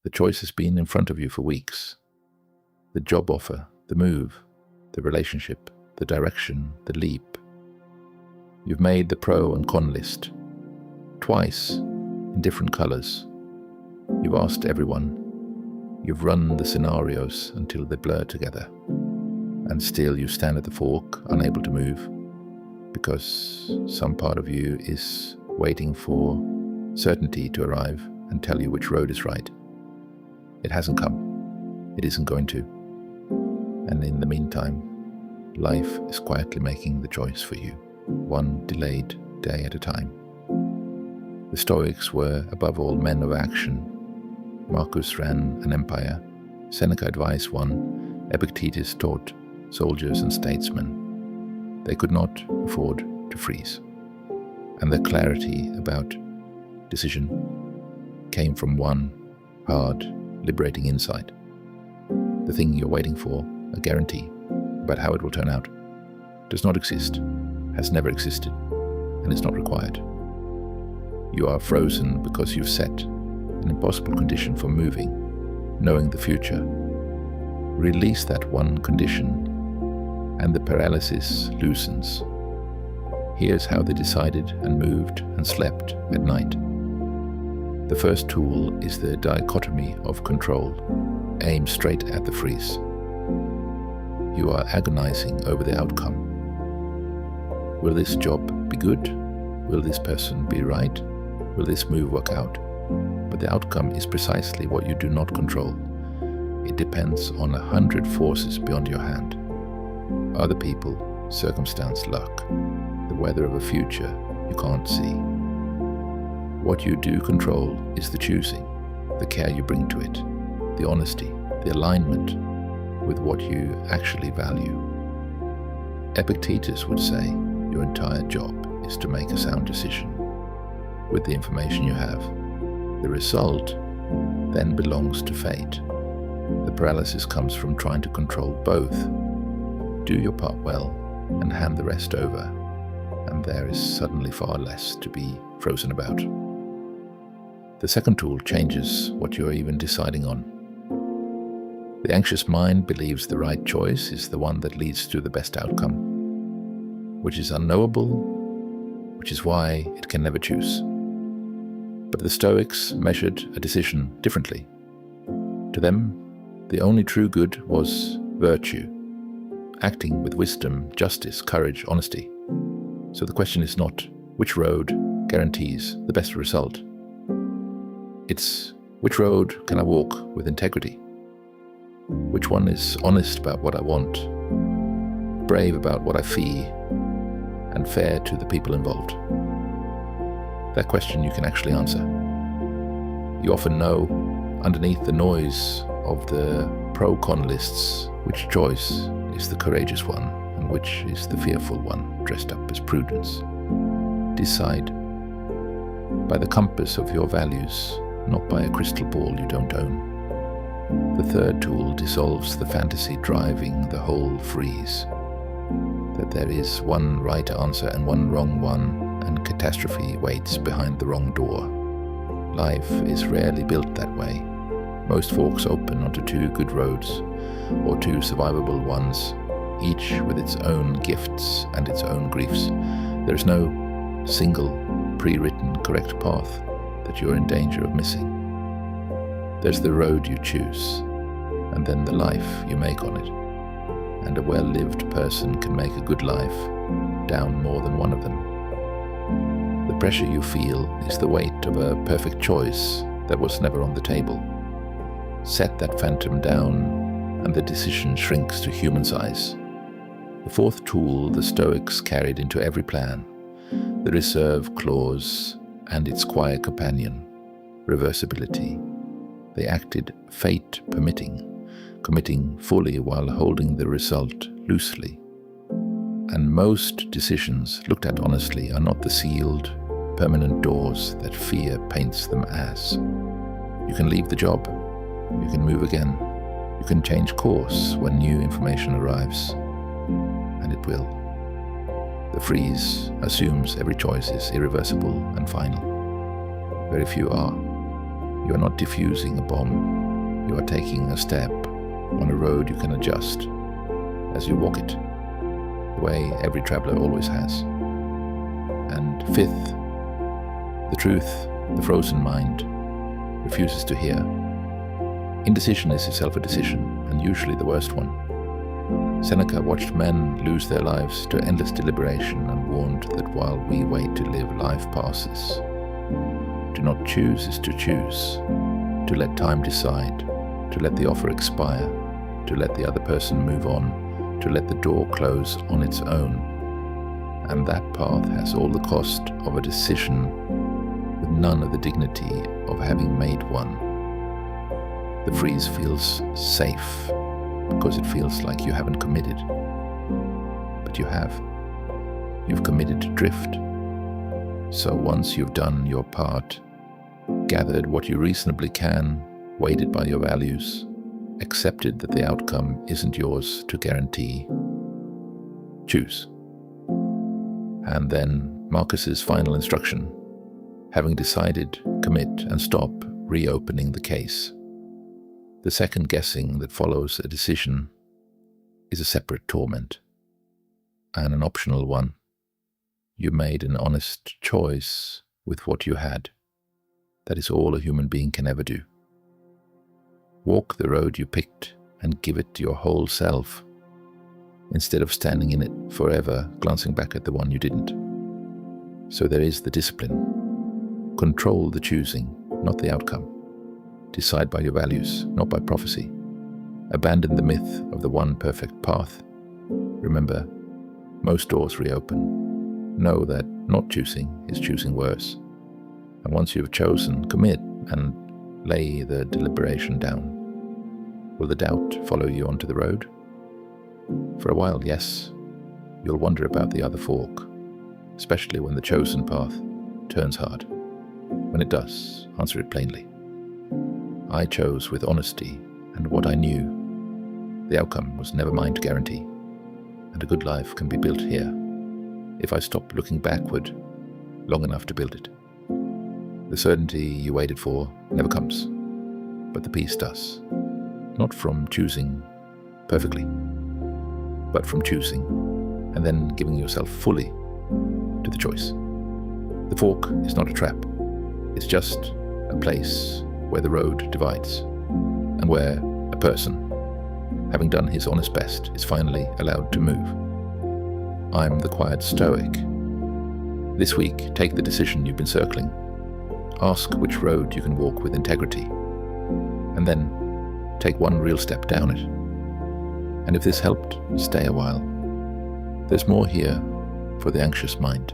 The choice has been in front of you for weeks. The job offer, the move, the relationship, the direction, the leap. You've made the pro and con list, twice, in different colors. You've asked everyone. You've run the scenarios until they blur together. And still you stand at the fork, unable to move, because some part of you is waiting for certainty to arrive and tell you which road is right. It hasn't come. It isn't going to. And in the meantime, life is quietly making the choice for you, one delayed day at a time. The Stoics were, above all, men of action. Marcus ran an empire. Seneca advised one. Epictetus taught soldiers and statesmen. They could not afford to freeze. And their clarity about decision came from one hard, liberating insight. The thing you're waiting for, a guarantee about how it will turn out, does not exist, has never existed, and is not required. You are frozen because you've set an impossible condition for moving, knowing the future. Release that one condition, and the paralysis loosens. Here's how they decided and moved and slept at night. The first tool is the dichotomy of control. Aim straight at the freeze. You are agonizing over the outcome. Will this job be good? Will this person be right? Will this move work out? But the outcome is precisely what you do not control. It depends on 100 forces beyond your hand. Other people, circumstance, luck, the weather of a future you can't see. What you do control is the choosing, the care you bring to it, the honesty, the alignment with what you actually value. Epictetus would say your entire job is to make a sound decision with the information you have. The result then belongs to fate. The paralysis comes from trying to control both. Do your part well and hand the rest over, and there is suddenly far less to be frozen about. The second tool changes what you're even deciding on. The anxious mind believes the right choice is the one that leads to the best outcome, which is unknowable, which is why it can never choose. But the Stoics measured a decision differently. To them, the only true good was virtue, acting with wisdom, justice, courage, honesty. So the question is not which road guarantees the best result. It's which road can I walk with integrity? Which one is honest about what I want, brave about what I feel, and fair to the people involved? That question you can actually answer. You often know, underneath the noise of the pro-con lists, which choice is the courageous one and which is the fearful one dressed up as prudence. Decide by the compass of your values, not by a crystal ball you don't own. The third tool dissolves the fantasy driving the whole freeze. That there is one right answer and one wrong one, and catastrophe waits behind the wrong door. Life is rarely built that way. Most forks open onto two good roads, or two survivable ones, each with its own gifts and its own griefs. There is no single, pre-written correct path that you're in danger of missing. There's the road you choose, and then the life you make on it. And a well-lived person can make a good life down more than one of them. The pressure you feel is the weight of a perfect choice that was never on the table. Set that phantom down, and the decision shrinks to human size. The fourth tool the Stoics carried into every plan, the reserve clause and its quiet companion, reversibility. They acted fate permitting, committing fully while holding the result loosely. And most decisions, looked at honestly, are not the sealed, permanent doors that fear paints them as. You can leave the job, you can move again, you can change course when new information arrives, and it will. The freeze assumes every choice is irreversible and final. Very few are. You are not diffusing a bomb, you are taking a step on a road you can adjust as you walk it, the way every traveler always has. And fifth, the truth the frozen mind refuses to hear. Indecision is itself a decision, and usually the worst one. Seneca watched men lose their lives to endless deliberation and warned that while we wait to live, life passes. To not choose is to choose, to let time decide, to let the offer expire, to let the other person move on, to let the door close on its own. And that path has all the cost of a decision with none of the dignity of having made one. The freeze feels safe because it feels like you haven't committed. But you have. You've committed to drift. So once you've done your part, gathered what you reasonably can, weighted by your values, accepted that the outcome isn't yours to guarantee, choose. And then Marcus's final instruction: having decided, commit and stop reopening the case. The second guessing that follows a decision is a separate torment, and an optional one. You made an honest choice with what you had. That is all a human being can ever do. Walk the road you picked and give it your whole self, instead of standing in it forever, glancing back at the one you didn't. So there is the discipline. Control the choosing, not the outcome. Decide by your values, not by prophecy. Abandon the myth of the one perfect path. Remember, most doors reopen. Know that not choosing is choosing worse. And once you have chosen, commit and lay the deliberation down. Will the doubt follow you onto the road? For a while, yes. You'll wonder about the other fork, especially when the chosen path turns hard. When it does, answer it plainly. I chose with honesty and what I knew. The outcome was never mine to guarantee, and a good life can be built here, if I stop looking backward long enough to build it. The certainty you waited for never comes, but the peace does. Not from choosing perfectly, but from choosing and then giving yourself fully to the choice. The fork is not a trap. It's just a place where the road divides, and where a person, having done his honest best, is finally allowed to move. I'm the quiet Stoic. This week, take the decision you've been circling. Ask which road you can walk with integrity, and then take one real step down it. And if this helped, stay a while. There's more here for the anxious mind.